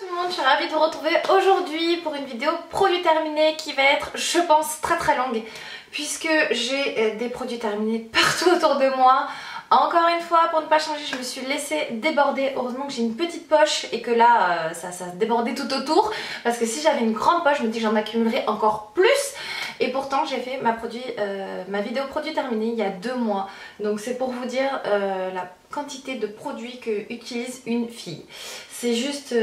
tout le monde, je suis ravie de vous retrouver aujourd'hui pour une vidéo produit terminé qui va être, je pense, très longue puisque j'ai des produits terminés partout autour de moi. Encore une fois, pour ne pas changer, je me suis laissée déborder. Heureusement que j'ai une petite poche et que là, ça débordait tout autour. Parce que si j'avais une grande poche, je me dis que j'en accumulerais encore plus. Et pourtant, j'ai fait ma vidéo produit terminé il y a 2 mois. Donc c'est pour vous dire la quantité de produits que utilise une fille. C'est juste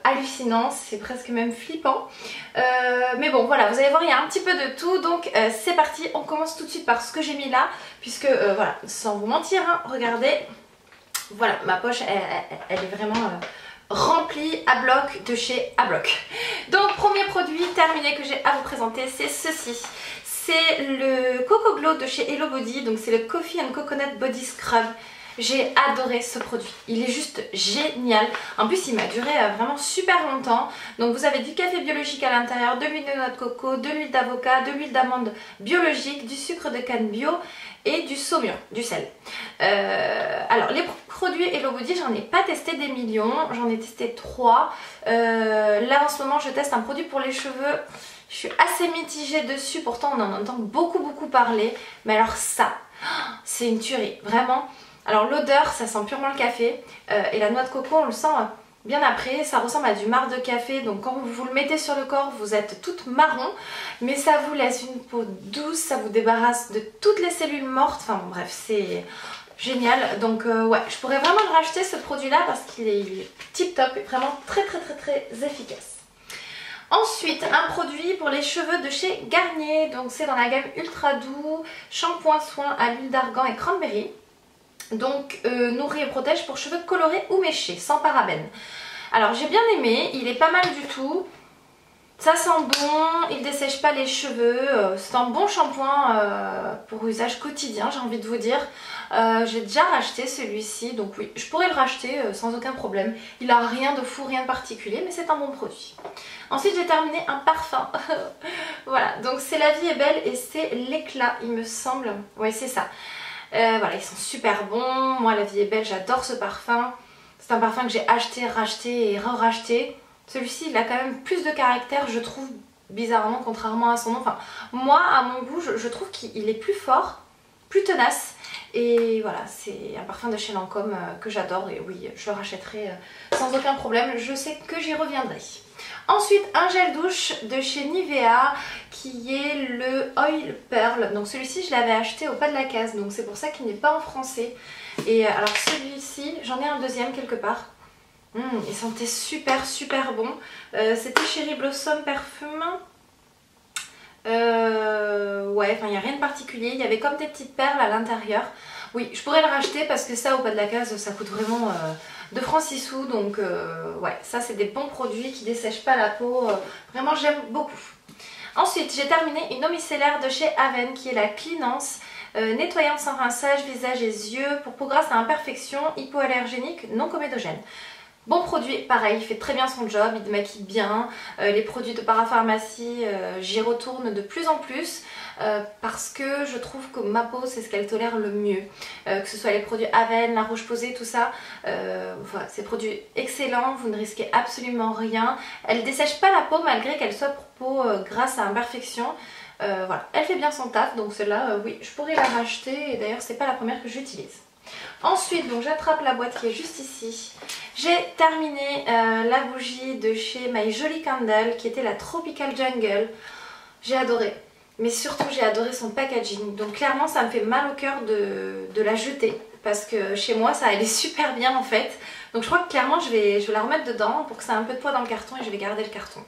hallucinant, c'est presque même flippant. Mais bon, voilà, vous allez voir, il y a un petit peu de tout. Donc c'est parti, on commence tout de suite par ce que j'ai mis là. Puisque, voilà, sans vous mentir, hein, regardez, voilà, ma poche, elle est vraiment remplie à bloc de chez A Block. Donc, premier produit terminé que j'ai à vous présenter, c'est ceci. C'est le Coco Glow de chez Hello Body, donc c'est le Coffee and Coconut Body Scrub. J'ai adoré ce produit, il est juste génial. En plus il m'a duré vraiment super longtemps. Donc vous avez du café biologique à l'intérieur, de l'huile de noix de coco, de l'huile d'avocat, de l'huile d'amande biologique, du sucre de canne bio et du saumur, du sel. Alors les produits Hello Body, j'en ai pas testé des millions, j'en ai testé 3. Là en ce moment je teste un produit pour les cheveux. Je suis assez mitigée dessus, pourtant on en entend beaucoup parler. Mais alors ça, c'est une tuerie, vraiment. Alors l'odeur, ça sent purement le café et la noix de coco, on le sent bien après. Ça ressemble à du marc de café, donc quand vous le mettez sur le corps, vous êtes toute marron. Mais ça vous laisse une peau douce, ça vous débarrasse de toutes les cellules mortes. Enfin bon, bref, c'est génial. Donc ouais, je pourrais vraiment le racheter ce produit-là parce qu'il est tip top et vraiment très efficace. Ensuite, un produit pour les cheveux de chez Garnier. Donc c'est dans la gamme Ultra Doux, shampoing soin à l'huile d'argan et cranberry. Donc nourrit et protège pour cheveux colorés ou méchés, sans parabènes. Alors j'ai bien aimé, il est pas mal du tout. Ça sent bon, il dessèche pas les cheveux. C'est un bon shampoing pour usage quotidien, j'ai envie de vous dire. J'ai déjà racheté celui-ci, donc oui, je pourrais le racheter sans aucun problème. Il a rien de fou, rien de particulier, mais c'est un bon produit. Ensuite j'ai terminé un parfum. Voilà, donc c'est La Vie est Belle et c'est l'éclat, il me semble. Oui, c'est ça. Voilà, ils sont super bons. Moi, La Vie est Belle, j'adore ce parfum. C'est un parfum que j'ai acheté, racheté et re-racheté. Celui-ci, il a quand même plus de caractère, je trouve, bizarrement, contrairement à son nom. Enfin, moi, à mon goût, je trouve qu'il est plus fort, plus tenace. Et voilà, c'est un parfum de chez Lancôme que j'adore. Et oui, je le rachèterai sans aucun problème. Je sais que j'y reviendrai. Ensuite, un gel douche de chez Nivea qui est le Oil Pearl. Donc celui-ci, je l'avais acheté au pas de la case, donc c'est pour ça qu'il n'est pas en français. Et alors celui-ci, j'en ai un deuxième quelque part. Il sentait super bon. C'était Cherry Blossom Perfume. Ouais, enfin il n'y a rien de particulier. Il y avait comme des petites perles à l'intérieur. Oui, je pourrais le racheter parce que ça, au pas de la case, ça coûte vraiment 2 francs 6 sous. Donc ouais, ça c'est des bons produits qui dessèchent pas la peau. Vraiment, j'aime beaucoup. Ensuite, j'ai terminé une eau micellaire de chez Aven qui est la Cleanance. Nettoyante sans rinçage, visage et yeux pour peau grasse à imperfection, hypoallergénique, non comédogène. Bon produit, pareil, il fait très bien son job, il démaquille bien. Les produits de parapharmacie, j'y retourne de plus en plus parce que je trouve que ma peau, c'est ce qu'elle tolère le mieux. Que ce soit les produits Aven, La Roche-Posay, tout ça. Voilà, c'est des produits excellents, vous ne risquez absolument rien. Elle ne dessèche pas la peau malgré qu'elle soit pour peau grasse à imperfection. Voilà, elle fait bien son taf, donc celle-là, oui, je pourrais la racheter. Et d'ailleurs, c'est pas la première que j'utilise. Ensuite, donc j'attrape la boîte qui est juste ici. J'ai terminé la bougie de chez My Jolly Candle qui était la Tropical Jungle. J'ai adoré, mais surtout j'ai adoré son packaging. Donc clairement ça me fait mal au cœur de la jeter parce que chez moi ça allait super bien en fait. Donc je crois que clairement je vais la remettre dedans pour que ça ait un peu de poids dans le carton et je vais garder le carton.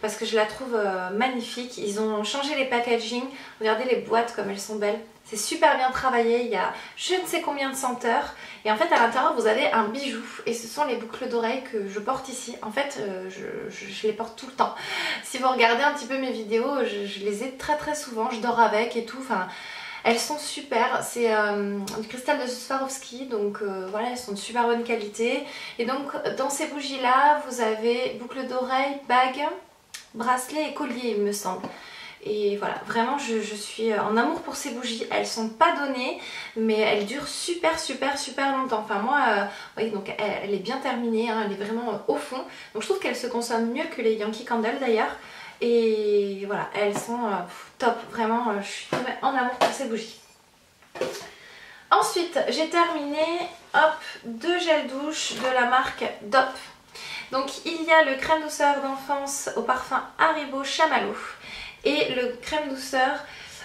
Parce que je la trouve magnifique. Ils ont changé les packaging. Regardez les boîtes comme elles sont belles. C'est super bien travaillé. Il y a je ne sais combien de senteurs. Et en fait à l'intérieur vous avez un bijou. Et ce sont les boucles d'oreilles que je porte ici. En fait je les porte tout le temps. Si vous regardez un petit peu mes vidéos, je les ai très souvent. Je dors avec et tout. Enfin, elles sont super, c'est du cristal de Swarovski, donc voilà, elles sont de super bonne qualité. Et donc dans ces bougies là, vous avez boucle d'oreille, bague, bracelet et collier il me semble. Et voilà, vraiment je suis en amour pour ces bougies. Elles sont pas données mais elles durent super longtemps. Enfin moi, vous voyez, donc elle est bien terminée, hein, elle est vraiment au fond. Donc je trouve qu'elles se consomment mieux que les Yankee Candle d'ailleurs. Et voilà, elles sont top, vraiment je suis tombée en amour pour ces bougies. Ensuite j'ai terminé, hop, 2 gels douche de la marque Dop. Donc il y a le crème douceur d'enfance au parfum Haribo Chamallow et le crème douceur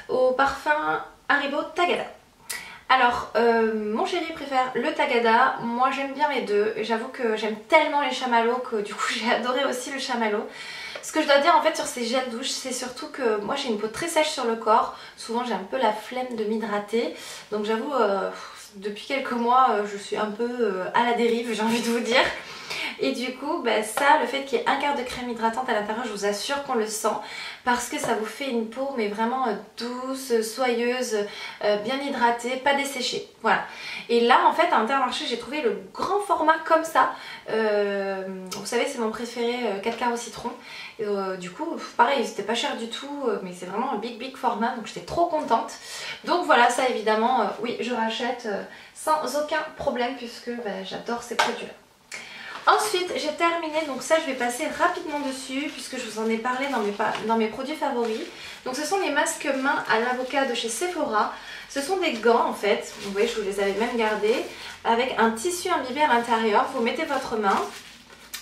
au parfum Haribo Tagada. Alors mon chéri préfère le Tagada, moi j'aime bien les deux, j'avoue que j'aime tellement les chamallows que du coup j'ai adoré aussi le chamallow. Ce que je dois dire en fait sur ces gels douche, c'est surtout que moi j'ai une peau très sèche sur le corps, souvent j'ai un peu la flemme de m'hydrater, donc j'avoue depuis quelques mois je suis un peu à la dérive, j'ai envie de vous dire. Et du coup ça, le fait qu'il y ait un quart de crème hydratante à l'intérieur, je vous assure qu'on le sent parce que ça vous fait une peau mais vraiment douce, soyeuse, bien hydratée, pas desséchée. Voilà. Et là en fait à Intermarché j'ai trouvé le grand format comme ça. Vous savez c'est mon préféré 4 quarts au citron. Et, du coup pareil c'était pas cher du tout mais c'est vraiment un big format donc j'étais trop contente. Donc voilà, ça évidemment oui je rachète sans aucun problème puisque j'adore ces produits là. Ensuite j'ai terminé, donc ça je vais passer rapidement dessus puisque je vous en ai parlé dans mes produits favoris. Donc ce sont les masques mains à l'avocat de chez Sephora. Ce sont des gants en fait, vous voyez je vous les avais même gardés, avec un tissu imbibé à l'intérieur. Vous mettez votre main,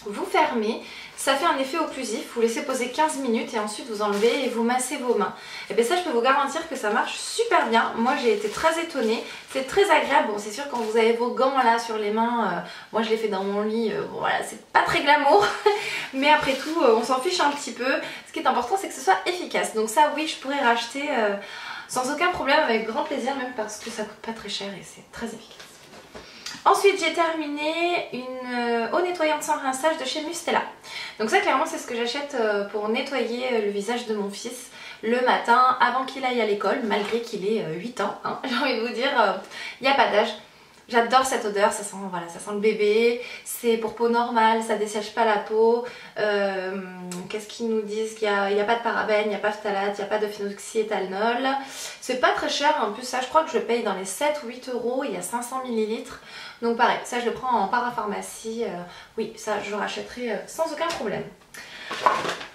vous fermez, ça fait un effet occlusif, vous laissez poser 15 minutes et ensuite vous enlevez et vous massez vos mains. Et bien ça je peux vous garantir que ça marche super bien, moi j'ai été très étonnée, c'est très agréable. Bon c'est sûr quand vous avez vos gants là sur les mains, moi je les fais dans mon lit, bon, voilà c'est pas très glamour, mais après tout on s'en fiche un petit peu. Ce qui est important c'est que ce soit efficace, donc ça oui je pourrais racheter sans aucun problème, avec grand plaisir même parce que ça coûte pas très cher et c'est très efficace. Ensuite j'ai terminé une eau nettoyante sans rinçage de chez Mustela. Donc ça clairement c'est ce que j'achète pour nettoyer le visage de mon fils le matin avant qu'il aille à l'école, malgré qu'il ait 8 ans, hein, j'ai envie de vous dire, il n'y a pas d'âge. J'adore cette odeur, ça sent, voilà, ça sent le bébé, c'est pour peau normale, ça dessèche pas la peau. Qu'est-ce qu'ils nous disent? Qu'il n'y a pas de parabènes, il n'y a pas de phtalate, il n'y a pas de phénoxyéthanol. C'est pas très cher, en plus ça je crois que je le paye dans les 7 ou 8 euros, il y a 500 ml. Donc pareil, ça je le prends en parapharmacie, oui ça je le rachèterai sans aucun problème.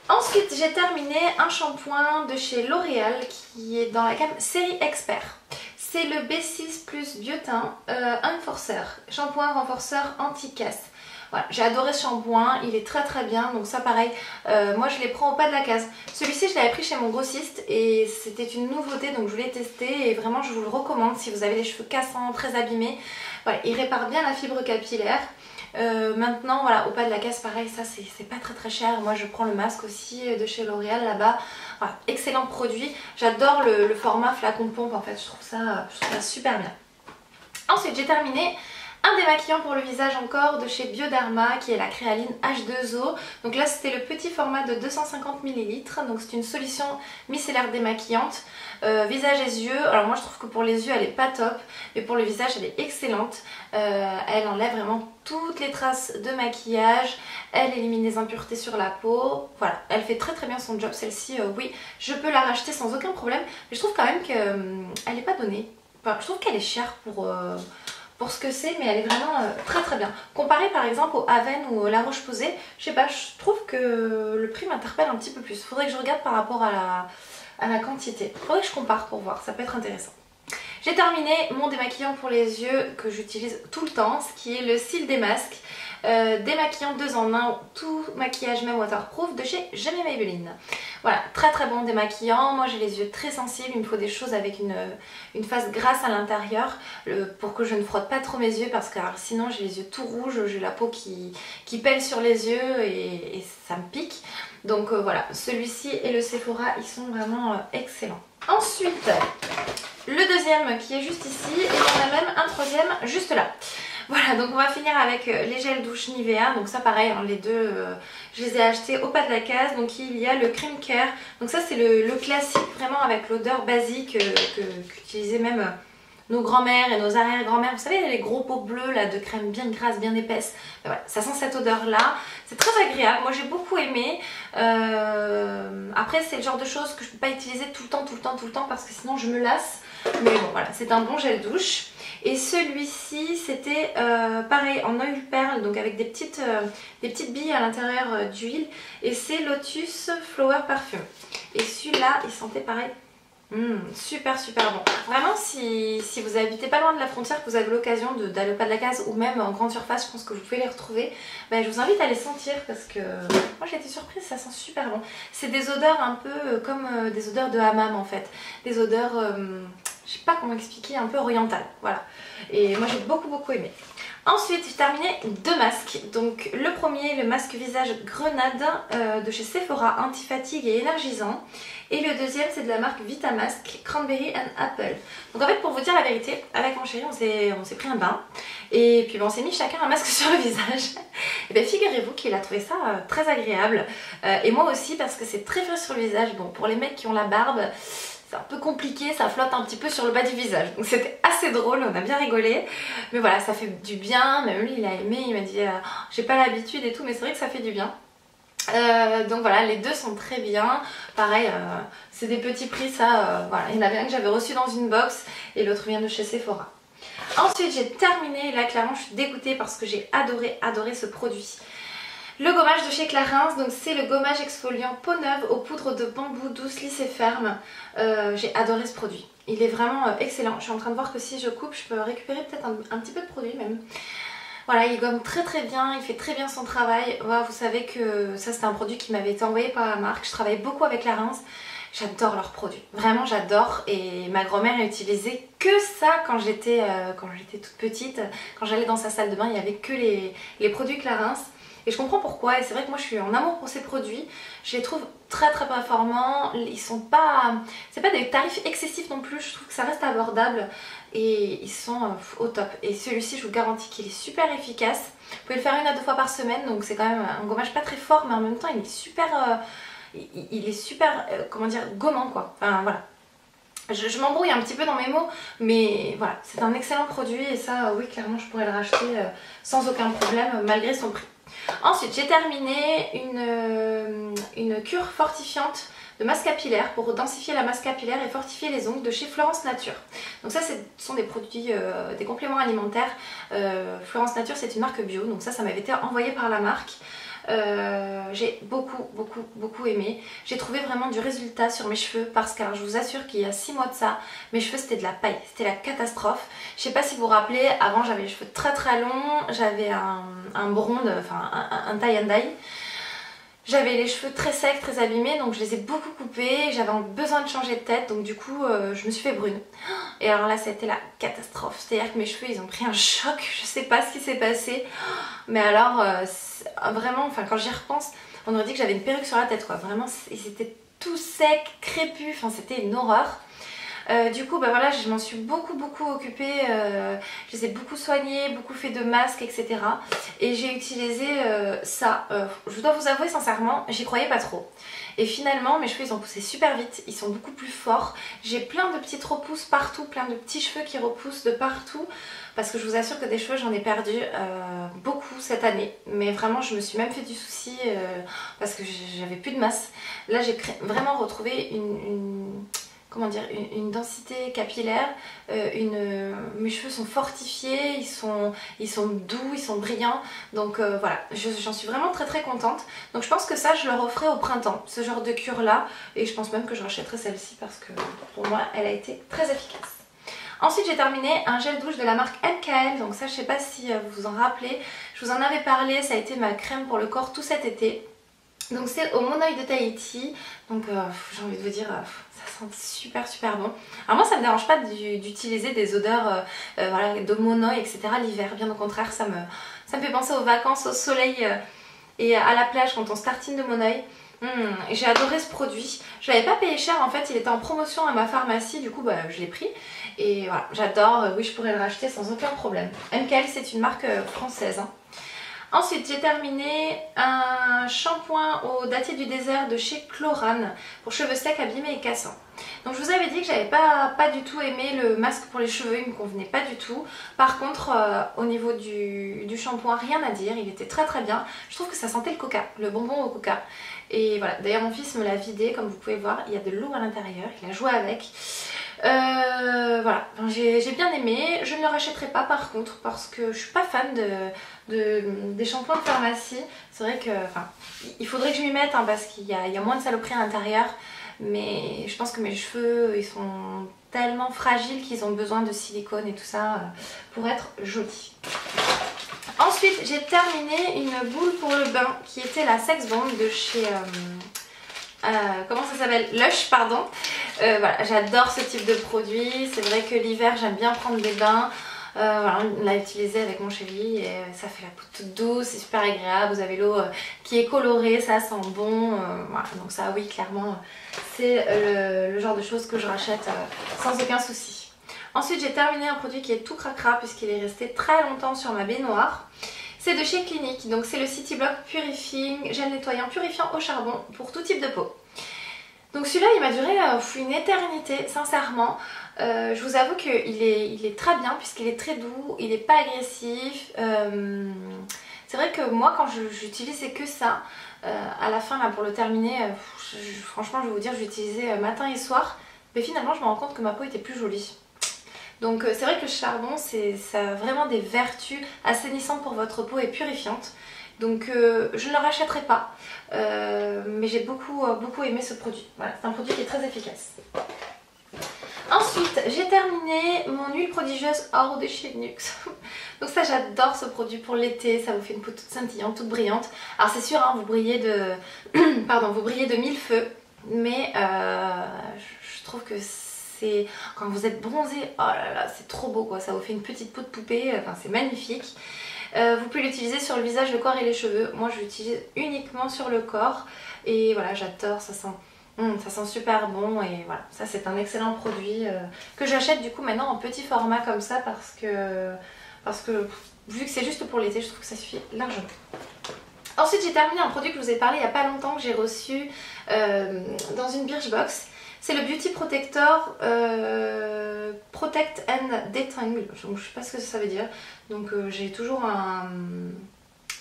Ensuite j'ai terminé un shampoing de chez L'Oréal qui est dans la gamme série Expert. C'est le B6 plus biotin Enforcer, shampoing renforceur anti-casse. Voilà, j'ai adoré ce shampoing, il est très bien, donc ça pareil, moi je les prends au pas de la case. Celui-ci je l'avais pris chez mon grossiste et c'était une nouveauté donc je voulais tester et vraiment je vous le recommande si vous avez les cheveux cassants, très abîmés. Voilà, il répare bien la fibre capillaire. Maintenant voilà, au pas de la case pareil, ça c'est pas très cher. Moi je prends le masque aussi de chez L'Oréal là-bas. Voilà, excellent produit, j'adore le format flacon pompe en fait, je trouve ça super bien. Ensuite j'ai terminé un démaquillant pour le visage encore de chez Bioderma qui est la Créaline H2O. Donc là c'était le petit format de 250 ml, donc c'est une solution micellaire démaquillante, visage et yeux. Alors moi je trouve que pour les yeux elle est pas top, mais pour le visage elle est excellente. Elle enlève vraiment toutes les traces de maquillage, elle élimine les impuretés sur la peau. Voilà, elle fait très bien son job celle-ci, oui je peux la racheter sans aucun problème, mais je trouve quand même qu'elle n'est pas donnée. Enfin, je trouve qu'elle est chère pour ce que c'est, mais elle est vraiment très bien. Comparée par exemple au Aven ou au La Roche-Posay, je sais pas, je trouve que le prix m'interpelle un petit peu plus. Faudrait que je regarde par rapport à la quantité. Faudrait que je compare pour voir, ça peut être intéressant. J'ai terminé mon démaquillant pour les yeux que j'utilise tout le temps, ce qui est le Cils des masques. Démaquillant 2 en 1, tout maquillage même waterproof de chez Jamais Maybelline. Voilà, très bon démaquillant. Moi j'ai les yeux très sensibles, il me faut des choses avec une face grasse à l'intérieur pour que je ne frotte pas trop mes yeux parce que alors, sinon j'ai les yeux tout rouges, j'ai la peau qui pèle sur les yeux et ça me pique. Donc voilà, celui-ci et le Sephora ils sont vraiment excellents. Ensuite, le deuxième qui est juste ici et il y en a même un troisième juste là. Voilà, donc on va finir avec les gels douche Nivea. Donc ça pareil, hein, les deux je les ai achetés au pas de la case. Donc il y a le Cream Care. Donc ça c'est le classique vraiment avec l'odeur basique qu'utilisait même nos grands-mères et nos arrière-grand-mères, vous savez les gros pots bleus là de crème bien grasse, bien épaisse, ben voilà, ça sent cette odeur là, c'est très agréable, moi j'ai beaucoup aimé. Après c'est le genre de choses que je ne peux pas utiliser tout le temps parce que sinon je me lasse, mais bon voilà, c'est un bon gel douche. Et celui-ci c'était pareil en oil perle, donc avec des petites billes à l'intérieur d'huile, et c'est Lotus Flower Perfume. Et celui-là il sentait pareil. Super bon. Vraiment si vous habitez pas loin de la frontière, que vous avez l'occasion d'aller au pas de la case ou même en grande surface, je pense que vous pouvez les retrouver, ben, je vous invite à les sentir parce que moi j'ai été surprise, ça sent super bon. C'est des odeurs un peu comme des odeurs de hammam en fait, des odeurs, je sais pas comment expliquer, un peu orientales, voilà. Et moi j'ai beaucoup aimé. Ensuite j'ai terminé 2 masques, donc le premier, le masque visage Grenade de chez Sephora, anti-fatigue et énergisant, et le deuxième c'est de la marque Vitamask Cranberry and Apple. Donc en fait pour vous dire la vérité, avec mon chéri on s'est pris un bain et puis on s'est mis chacun un masque sur le visage. Et bien figurez-vous qu'il a trouvé ça très agréable et moi aussi parce que c'est très frais sur le visage. Bon, pour les mecs qui ont la barbe c'est un peu compliqué, ça flotte un petit peu sur le bas du visage. Donc c'était assez drôle, on a bien rigolé. Mais voilà, ça fait du bien, même lui il a aimé, il m'a dit j'ai pas l'habitude et tout, mais c'est vrai que ça fait du bien. Donc voilà, les deux sont très bien. Pareil, c'est des petits prix, ça, voilà. Il y en avait un que j'avais reçu dans une box et l'autre vient de chez Sephora. Ensuite j'ai terminé, là clairement je suis dégoûtée parce que j'ai adoré ce produit. Le gommage de chez Clarins, donc c'est le gommage exfoliant peau neuve aux poudres de bambou douce, lisse et ferme. J'ai adoré ce produit, il est vraiment excellent. Je suis en train de voir que si je coupe, je peux récupérer peut-être un petit peu de produit même. Voilà, il gomme très bien, il fait très bien son travail. Voilà, vous savez que ça c'est un produit qui m'avait été envoyé par la marque. Je travaille beaucoup avec Clarins, j'adore leurs produits. Vraiment j'adore, et ma grand-mère a utilisé que ça quand j'étais toute petite. Quand j'allais dans sa salle de bain, il n'y avait que les produits Clarins. Et je comprends pourquoi, et c'est vrai que moi je suis en amour pour ces produits. Je les trouve très performants, ils sont pas... c'est pas des tarifs excessifs non plus, je trouve que ça reste abordable. Et ils sont au top. Et celui-ci je vous garantis qu'il est super efficace. Vous pouvez le faire 1 à 2 fois par semaine, donc c'est quand même un gommage pas très fort, mais en même temps il est super, comment dire, gommant quoi. Enfin voilà. Je m'embrouille un petit peu dans mes mots, mais voilà, c'est un excellent produit et ça, oui, clairement, je pourrais le racheter sans aucun problème, malgré son prix. Ensuite, j'ai terminé une cure fortifiante de masse capillaire pour densifier la masse capillaire et fortifier les ongles de chez Florence Nature. Donc ça, ce sont des produits, des compléments alimentaires. Florence Nature, c'est une marque bio, donc ça m'avait été envoyé par la marque. J'ai beaucoup aimé. J'ai trouvé vraiment du résultat sur mes cheveux parce que, alors, je vous assure qu'il y a 6 mois de ça, mes cheveux c'était de la paille, c'était la catastrophe. Je sais pas si vous vous rappelez, avant j'avais les cheveux très longs, j'avais un blonde, enfin un tie and dye. J'avais les cheveux très secs, très abîmés, donc je les ai beaucoup coupés, j'avais besoin de changer de tête, donc du coup je me suis fait brune. Et alors là c'était la catastrophe, c'est-à-dire que mes cheveux ils ont pris un choc, je sais pas ce qui s'est passé, mais alors vraiment, enfin quand j'y repense, on aurait dit que j'avais une perruque sur la tête quoi, vraiment c'était tout sec, crépus, enfin c'était une horreur. Du coup bah voilà, je m'en suis beaucoup occupée, je les ai beaucoup soignés, beaucoup fait de masques, etc. Et j'ai utilisé ça, je dois vous avouer sincèrement, j'y croyais pas trop. Et finalement mes cheveux ils ont poussé super vite, ils sont beaucoup plus forts, j'ai plein de petites repousses partout, plein de petits cheveux qui repoussent de partout. Parce que je vous assure que des cheveux j'en ai perdu beaucoup cette année. Mais vraiment je me suis même fait du souci parce que j'avais plus de masse. Là j'ai vraiment retrouvé comment dire, une densité capillaire, mes cheveux sont fortifiés, ils sont doux, ils sont brillants, donc voilà, j'en suis vraiment très contente. Donc je pense que ça je le referai au printemps, ce genre de cure là, et je pense même que je rachèterai celle-ci parce que pour moi elle a été très efficace. Ensuite j'ai terminé un gel douche de la marque MKL, donc ça je sais pas si vous vous en rappelez, je vous en avais parlé, ça a été ma crème pour le corps tout cet été. Donc c'est au Monoï de Tahiti, donc j'ai envie de vous dire, ça sent super bon. Alors moi ça me dérange pas d'utiliser des odeurs voilà, de Monoï etc. l'hiver, bien au contraire ça me fait penser aux vacances, au soleil et à la plage quand on se tartine de Monoï. J'ai adoré ce produit, je l'avais pas payé cher en fait, il était en promotion à ma pharmacie, du coup bah, je l'ai pris. Et voilà, j'adore, oui je pourrais le racheter sans aucun problème. MKL c'est une marque française. Hein. Ensuite j'ai terminé un shampoing au dattier du désert de chez Chlorane pour cheveux secs, abîmés et cassants. Donc je vous avais dit que j'avais pas du tout aimé le masque pour les cheveux, il me convenait pas du tout. Par contre au niveau du shampoing, rien à dire, il était très bien. Je trouve que ça sentait le coca, le bonbon au coca. Et voilà, d'ailleurs mon fils me l'a vidé, comme vous pouvez voir, il y a de l'eau à l'intérieur, il a joué avec. Voilà, enfin, j'ai bien aimé. Je ne le rachèterai pas par contre parce que je suis pas fan des shampoings de pharmacie. C'est vrai que, enfin, il faudrait que je m'y mette hein, parce qu'il y a moins de saloperies à l'intérieur. Mais je pense que mes cheveux, ils sont tellement fragiles qu'ils ont besoin de silicone et tout ça pour être jolis. Ensuite, j'ai terminé une boule pour le bain qui était la Sex Bomb de chez... comment ça s'appelle? Lush, pardon. Voilà, j'adore ce type de produit. C'est vrai que l'hiver, j'aime bien prendre des bains. Voilà, on l'a utilisé avec mon chéri et ça fait la peau toute douce, c'est super agréable. Vous avez l'eau qui est colorée, ça sent bon. Voilà, donc ça, oui, clairement, c'est le genre de choses que je rachète sans aucun souci. Ensuite, j'ai terminé un produit qui est tout cracra puisqu'il est resté très longtemps sur ma baignoire. C'est de chez Clinique, donc c'est le City Block Purifying Gel Nettoyant Purifiant au charbon pour tout type de peau. Donc celui-là il m'a duré une éternité, sincèrement. Je vous avoue qu'il est très bien puisqu'il est très doux, il n'est pas agressif. C'est vrai que moi quand j'utilisais que ça, à la fin là, pour le terminer, franchement je vais vous dire, je l'utilisais matin et soir. Mais finalement je me rends compte que ma peau était plus jolie. Donc c'est vrai que le charbon, ça a vraiment des vertus assainissantes pour votre peau et purifiantes. Donc je ne le rachèterai pas, mais j'ai beaucoup aimé ce produit. Voilà, c'est un produit qui est très efficace. Ensuite, j'ai terminé mon huile prodigieuse Or de chez Nuxe. Donc ça, j'adore ce produit pour l'été, ça vous fait une peau toute scintillante, toute brillante. Alors c'est sûr, hein, vous brillez de mille feux, mais je trouve que quand vous êtes bronzé, oh là là, c'est trop beau quoi, ça vous fait une petite peau de poupée, enfin c'est magnifique. Vous pouvez l'utiliser sur le visage, le corps et les cheveux. Moi je l'utilise uniquement sur le corps et voilà, j'adore, ça sent super bon et voilà, ça c'est un excellent produit que j'achète du coup maintenant en petit format comme ça parce que vu que c'est juste pour l'été, je trouve que ça suffit largement. Ensuite j'ai terminé un produit que je vous ai parlé il n'y a pas longtemps que j'ai reçu dans une Birchbox. C'est le Beauty Protector Protect and Detangle. Je ne sais pas ce que ça veut dire. Donc j'ai toujours un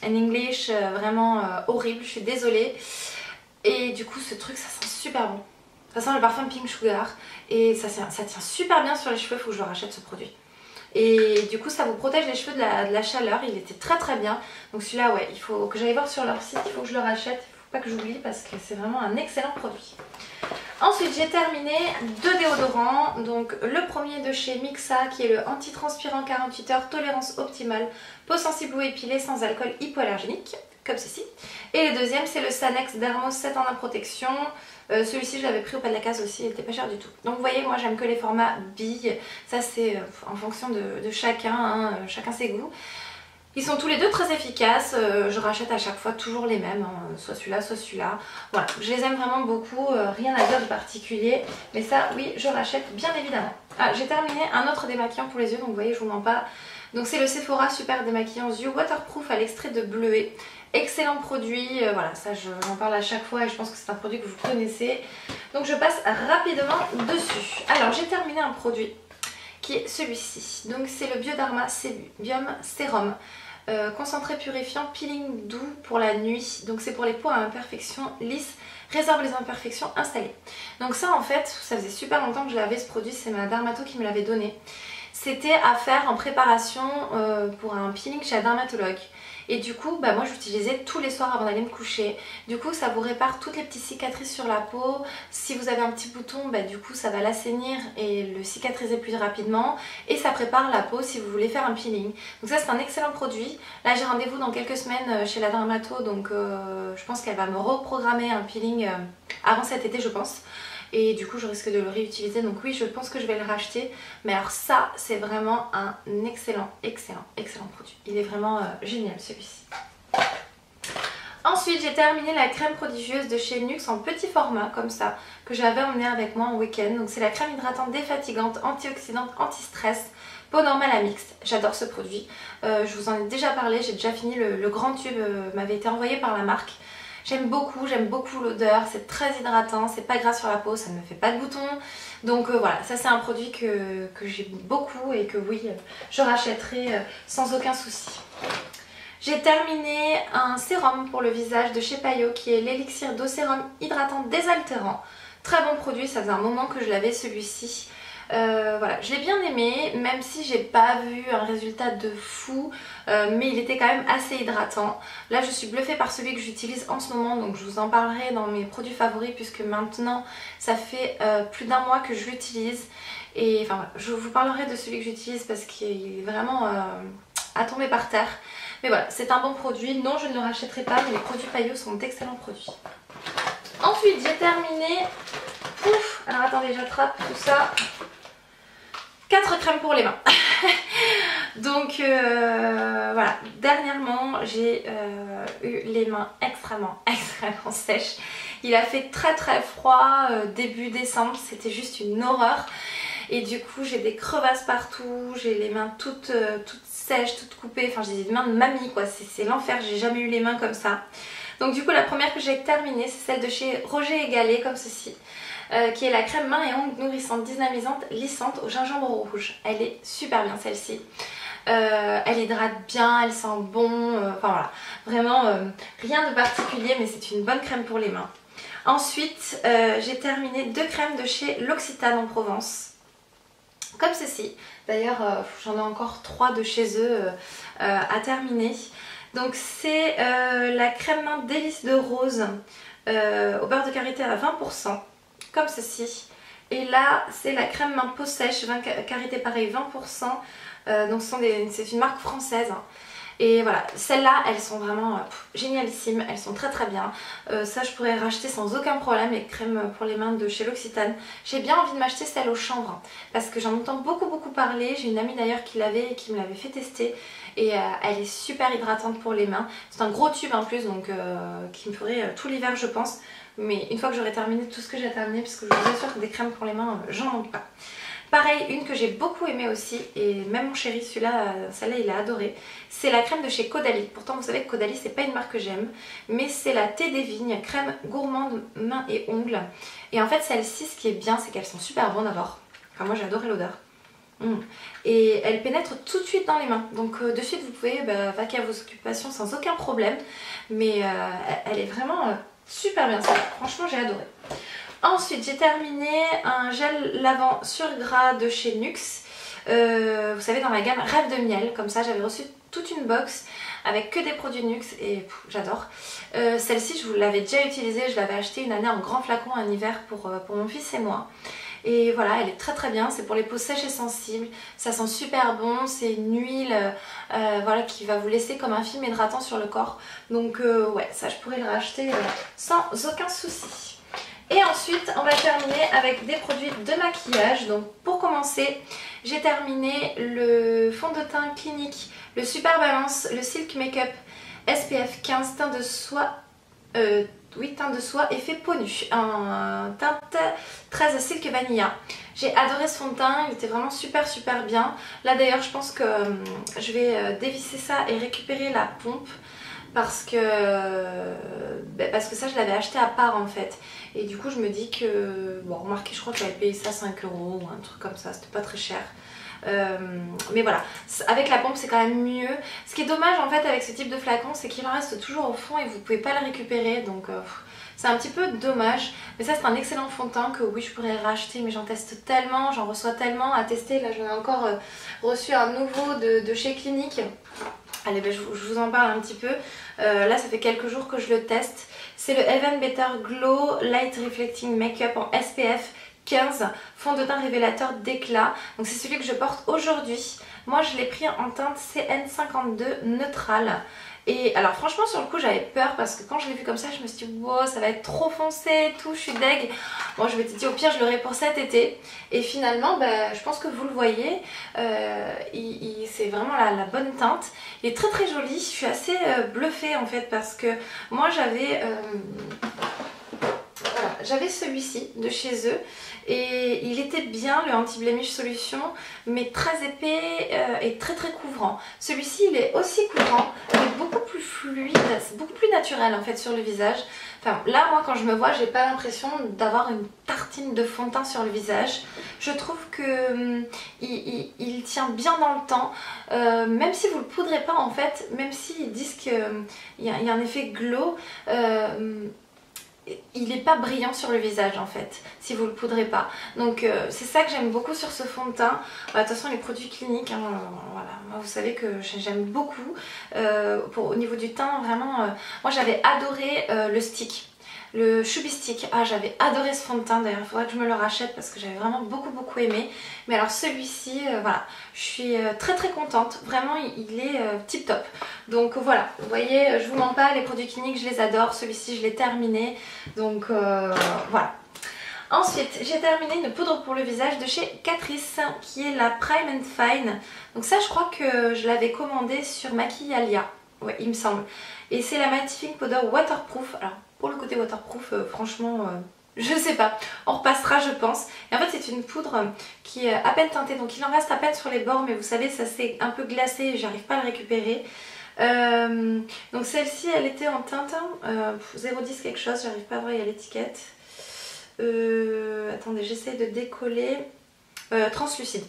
English vraiment horrible. Je suis désolée. Et du coup ce truc ça sent super bon. Ça sent le parfum Pink Sugar. Et ça tient super bien sur les cheveux. Il faut que je rachète ce produit. Et du coup ça vous protège les cheveux de la chaleur. Il était très bien. Donc celui-là ouais, il faut que j'aille voir sur leur site. Il faut que je le rachète. Il ne faut pas que j'oublie parce que c'est vraiment un excellent produit. Ensuite j'ai terminé deux déodorants, donc le premier de chez Mixa qui est le antitranspirant 48 heures tolérance optimale, peau sensible ou épilée sans alcool hypoallergénique, comme ceci. Et le deuxième c'est le Sanex Dermos 7 en 1 protection, celui-ci je l'avais pris au pas de la case aussi, il était pas cher du tout. Donc vous voyez moi j'aime que les formats billes, ça c'est en fonction de chacun, hein, chacun ses goûts. Ils sont tous les deux très efficaces, je rachète à chaque fois toujours les mêmes, hein, soit celui-là, soit celui-là. Voilà, je les aime vraiment beaucoup, rien à dire de particulier, mais ça oui, je rachète bien évidemment. Ah, j'ai terminé un autre démaquillant pour les yeux, donc vous voyez, je vous mens pas. Donc c'est le Sephora Super Démaquillant Yeux Waterproof à l'extrait de bleuet. Excellent produit, voilà, ça j'en parle à chaque fois et je pense que c'est un produit que vous connaissez. Donc je passe rapidement dessus. Alors j'ai terminé un produit qui est celui-ci. Donc c'est le Bioderma Sebium Sérum. Concentré purifiant, peeling doux pour la nuit. Donc c'est pour les peaux à imperfections lisses, résorbe les imperfections installées. Donc ça en fait, ça faisait super longtemps que je l'avais ce produit, c'est ma dermato qui me l'avait donné. C'était à faire en préparation pour un peeling chez la dermatologue. Et du coup, bah moi j'utilisais tous les soirs avant d'aller me coucher. Du coup ça vous répare toutes les petites cicatrices sur la peau. Si vous avez un petit bouton, bah du coup ça va l'assainir et le cicatriser plus rapidement. Et ça prépare la peau si vous voulez faire un peeling. Donc ça c'est un excellent produit. Là j'ai rendez-vous dans quelques semaines chez la dermato. Donc je pense qu'elle va me reprogrammer un peeling avant cet été je pense. Et du coup je risque de le réutiliser, donc oui je pense que je vais le racheter. Mais alors ça c'est vraiment un excellent produit. Il est vraiment génial celui-ci. Ensuite j'ai terminé la crème prodigieuse de chez Nuxe en petit format comme ça, que j'avais emmené avec moi en week-end. Donc c'est la crème hydratante défatigante, antioxydante, anti-stress peau normale à mixte. J'adore ce produit. Je vous en ai déjà parlé, j'ai déjà fini le grand tube, m'avait été envoyé par la marque. J'aime beaucoup l'odeur, c'est très hydratant, c'est pas gras sur la peau, ça ne me fait pas de boutons. Donc voilà, ça c'est un produit que j'aime beaucoup et que oui, je rachèterai sans aucun souci. J'ai terminé un sérum pour le visage de chez Payo qui est l'élixir d'eau sérum hydratant désaltérant. Très bon produit, ça faisait un moment que je l'avais celui-ci. Voilà, je l'ai bien aimé, même si j'ai pas vu un résultat de fou, mais il était quand même assez hydratant. Là je suis bluffée par celui que j'utilise en ce moment, donc je vous en parlerai dans mes produits favoris puisque maintenant ça fait plus d'un mois que je l'utilise. Et enfin voilà, je vous parlerai de celui que j'utilise parce qu'il est vraiment à tomber par terre. Mais voilà, c'est un bon produit, non je ne le rachèterai pas, mais les produits Payo sont d'excellents produits. Ensuite j'ai terminé, alors attendez j'attrape tout ça, 4 crèmes pour les mains. Donc voilà, dernièrement j'ai eu les mains extrêmement sèches. Il a fait très froid début décembre, c'était juste une horreur. Et du coup j'ai des crevasses partout, j'ai les mains toutes sèches, toutes coupées, enfin j'ai des mains de mamie quoi, c'est l'enfer, j'ai jamais eu les mains comme ça. Donc du coup la première que j'ai terminée c'est celle de chez Roger & Gallet comme ceci. Qui est la crème main et ongles nourrissante, dynamisante, lissante au gingembre rouge. Elle est super bien celle-ci. Elle hydrate bien, elle sent bon, enfin voilà. Vraiment rien de particulier mais c'est une bonne crème pour les mains. Ensuite j'ai terminé 2 crèmes de chez L'Occitane en Provence. Comme ceci. D'ailleurs j'en ai encore 3 de chez eux à terminer. Donc c'est la crème main délice de rose au beurre de karité à 20%. Comme ceci. Et là c'est la crème main peau sèche, karité pareil 20%. Donc c'est une marque française. Et voilà, celles-là elles sont vraiment génialissimes, elles sont très bien. Ça je pourrais racheter sans aucun problème les crèmes pour les mains de chez L'Occitane. J'ai bien envie de m'acheter celle au chanvre parce que j'en entends beaucoup parler. J'ai une amie d'ailleurs qui l'avait et qui me l'avait fait tester. Et elle est super hydratante pour les mains. C'est un gros tube en plus donc qui me ferait tout l'hiver je pense. Mais une fois que j'aurai terminé tout ce que j'ai terminé, parce que je vous assure que des crèmes pour les mains, j'en manque pas. Pareil, une que j'ai beaucoup aimée aussi, et même mon chéri, celle-là il a adoré, c'est la crème de chez Caudalie. Pourtant vous savez que Caudalie c'est pas une marque que j'aime, mais c'est la thé des vignes, crème gourmande mains et ongles. Et en fait celle-ci, ce qui est bien, c'est qu'elles sont super bonnes d'abord. Enfin moi j'ai adoré l'odeur. Et elle pénètre tout de suite dans les mains, donc de suite vous pouvez vaquer à vos occupations sans aucun problème. Mais elle est vraiment super bien, franchement j'ai adoré. Ensuite j'ai terminé un gel lavant sur gras de chez Nuxe. Vous savez dans la gamme Rêve de miel, comme ça j'avais reçu toute une box avec que des produits Nuxe et j'adore. Celle-ci je vous l'avais déjà utilisée, je l'avais achetée une année en grand flacon un hiver pour mon fils et moi. Et voilà, elle est très bien, c'est pour les peaux sèches et sensibles, ça sent super bon, c'est une huile voilà, qui va vous laisser comme un film hydratant sur le corps. Donc ouais, ça je pourrais le racheter sans aucun souci. Et ensuite on va terminer avec des produits de maquillage. Donc pour commencer, j'ai terminé le fond de teint clinique, le Super Balance, le Silk Makeup SPF 15 teint de soie. Oui, teint de soie effet peau nue, un teint 13 Silk Vanilla. J'ai adoré ce fond de teint, il était vraiment super bien. Là d'ailleurs je pense que je vais dévisser ça et récupérer la pompe parce que ça je l'avais acheté à part en fait. Et du coup je me dis que, bon remarquez je crois que j'avais payé ça 5 € ou un truc comme ça, c'était pas très cher. Mais voilà, avec la pompe c'est quand même mieux. Ce qui est dommage en fait avec ce type de flacon, c'est qu'il en reste toujours au fond et vous pouvez pas le récupérer, donc c'est un petit peu dommage. Mais ça c'est un excellent fond de teint que oui je pourrais racheter, mais j'en teste tellement, j'en reçois tellement à tester. Là j'en ai encore reçu un nouveau de chez Clinique. Allez je vous en parle un petit peu. Là ça fait quelques jours que je le teste. C'est le Even Better Glow Light Reflecting Makeup en SPF 15, fond de teint révélateur d'éclat. Donc c'est celui que je porte aujourd'hui. Moi je l'ai pris en teinte CN52 neutrale. Et alors franchement sur le coup j'avais peur parce que quand je l'ai vu comme ça je me suis dit wow ça va être trop foncé et tout, je suis deg. Bon je m'étais dit au pire je l'aurai pour cet été. Et finalement je pense que vous le voyez, c'est vraiment la bonne teinte. Il est très joli, je suis assez bluffée en fait parce que moi j'avais... j'avais celui-ci de chez eux et il était bien, le anti-blemish solution, mais très épais et très couvrant. Celui-ci il est aussi couvrant mais beaucoup plus fluide, beaucoup plus naturel en fait sur le visage. Enfin là moi quand je me vois j'ai pas l'impression d'avoir une tartine de fond de teint sur le visage. Je trouve que il tient bien dans le temps, même si vous le poudrez pas en fait, même s'ils disent qu'il y a un effet glow, il n'est pas brillant sur le visage en fait si vous le poudrez pas. Donc c'est ça que j'aime beaucoup sur ce fond de teint. De toute façon les produits cliniques, hein, voilà, moi vous savez que j'aime beaucoup. Au niveau du teint vraiment, moi j'avais adoré le stick. Le Chubby Stick, ah j'avais adoré ce fond de teint d'ailleurs, il faudrait que je me le rachète parce que j'avais vraiment beaucoup aimé. Mais alors celui-ci, voilà, je suis très contente, vraiment il est tip top. Donc voilà, vous voyez, je vous mens pas, les produits cliniques je les adore, celui-ci je l'ai terminé, donc voilà. Ensuite, j'ai terminé une poudre pour le visage de chez Catrice qui est la Prime and Fine. Donc ça je crois que je l'avais commandée sur Maquillalia, ouais il me semble. Et c'est la Mattifying Powder Waterproof. Alors pour le côté waterproof, franchement, je sais pas. On repassera je pense. Et en fait c'est une poudre qui est à peine teintée. Donc il en reste à peine sur les bords. Mais vous savez ça s'est un peu glacé et j'arrive pas à le récupérer. Donc celle-ci elle était en teinte 0,10 quelque chose. J'arrive pas à voir, il y a l'étiquette. Attendez, j'essaie de décoller. Translucide.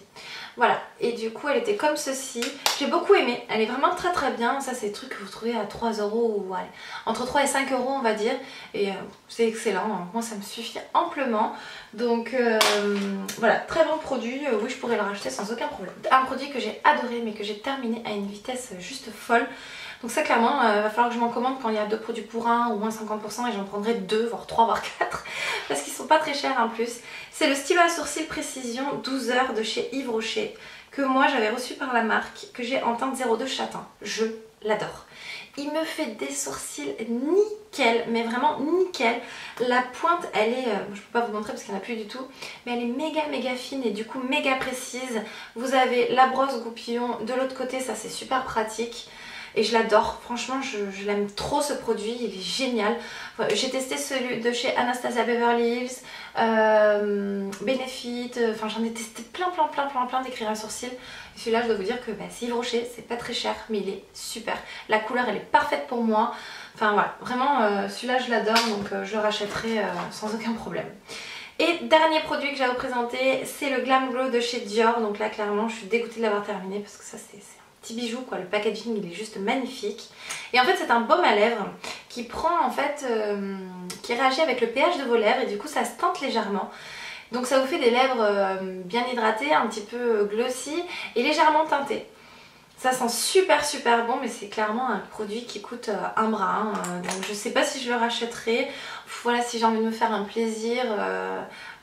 Voilà, et du coup elle était comme ceci. J'ai beaucoup aimé, elle est vraiment très bien. Ça c'est des trucs que vous trouvez à 3 € ou ouais, entre 3 et 5 € on va dire. Et c'est excellent, moi ça me suffit amplement. Donc voilà, très bon produit, oui je pourrais le racheter sans aucun problème. Un produit que j'ai adoré mais que j'ai terminé à une vitesse juste folle. Donc ça clairement, il va falloir que je m'en commande quand il y a 2 produits pour 1 ou moins 50% et j'en prendrai 2, voire 3, voire 4 parce qu'ils sont pas très chers en plus. C'est le stylo à sourcils Précision 12 heures de chez Yves Rocher que moi j'avais reçu par la marque, que j'ai en teinte 02 châtain. Je l'adore. Il me fait des sourcils nickel, mais vraiment nickel. La pointe elle est, je peux pas vous montrer parce qu'il n'y en a plus du tout, mais elle est méga fine et du coup méga précise. Vous avez la brosse goupillon de l'autre côté, ça c'est super pratique. Et je l'adore, franchement je l'aime trop ce produit, il est génial. J'ai testé celui de chez Anastasia Beverly Hills, Benefit, enfin j'en ai testé plein d'écrire à sourcils. Et celui-là je dois vous dire que c'est Yves Rocher, c'est pas très cher mais il est super. La couleur elle est parfaite pour moi, enfin voilà, vraiment celui-là je l'adore donc je le rachèterai sans aucun problème. Et dernier produit que j'ai à vous présenter, c'est le Glam Glow de chez Dior. Donc là clairement je suis dégoûtée de l'avoir terminé parce que ça c'est petit bijou quoi, le packaging il est juste magnifique. Et en fait c'est un baume à lèvres qui prend en fait, qui réagit avec le pH de vos lèvres et du coup ça se tente légèrement. Donc ça vous fait des lèvres bien hydratées, un petit peu glossy et légèrement teintées. Ça sent super bon mais c'est clairement un produit qui coûte un bras hein. Donc je sais pas si je le rachèterai. Voilà, si j'ai envie de me faire un plaisir,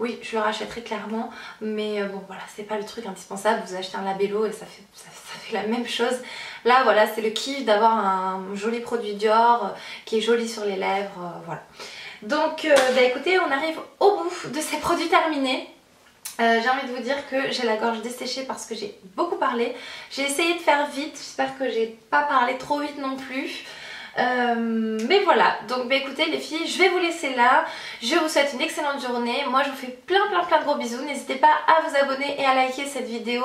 oui je le rachèterai clairement. Mais bon voilà, c'est pas le truc indispensable, vous achetez un labello et ça fait la même chose. Là voilà, c'est le kiff d'avoir un joli produit Dior qui est joli sur les lèvres, voilà. Donc écoutez, on arrive au bout de ces produits terminés. J'ai envie de vous dire que j'ai la gorge desséchée parce que j'ai beaucoup parlé. J'ai essayé de faire vite, j'espère que j'ai pas parlé trop vite non plus. Mais voilà, donc écoutez les filles, je vais vous laisser là. Je vous souhaite une excellente journée. Moi je vous fais plein de gros bisous. N'hésitez pas à vous abonner et à liker cette vidéo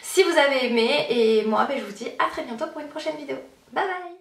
si vous avez aimé. Et moi je vous dis à très bientôt pour une prochaine vidéo. Bye bye.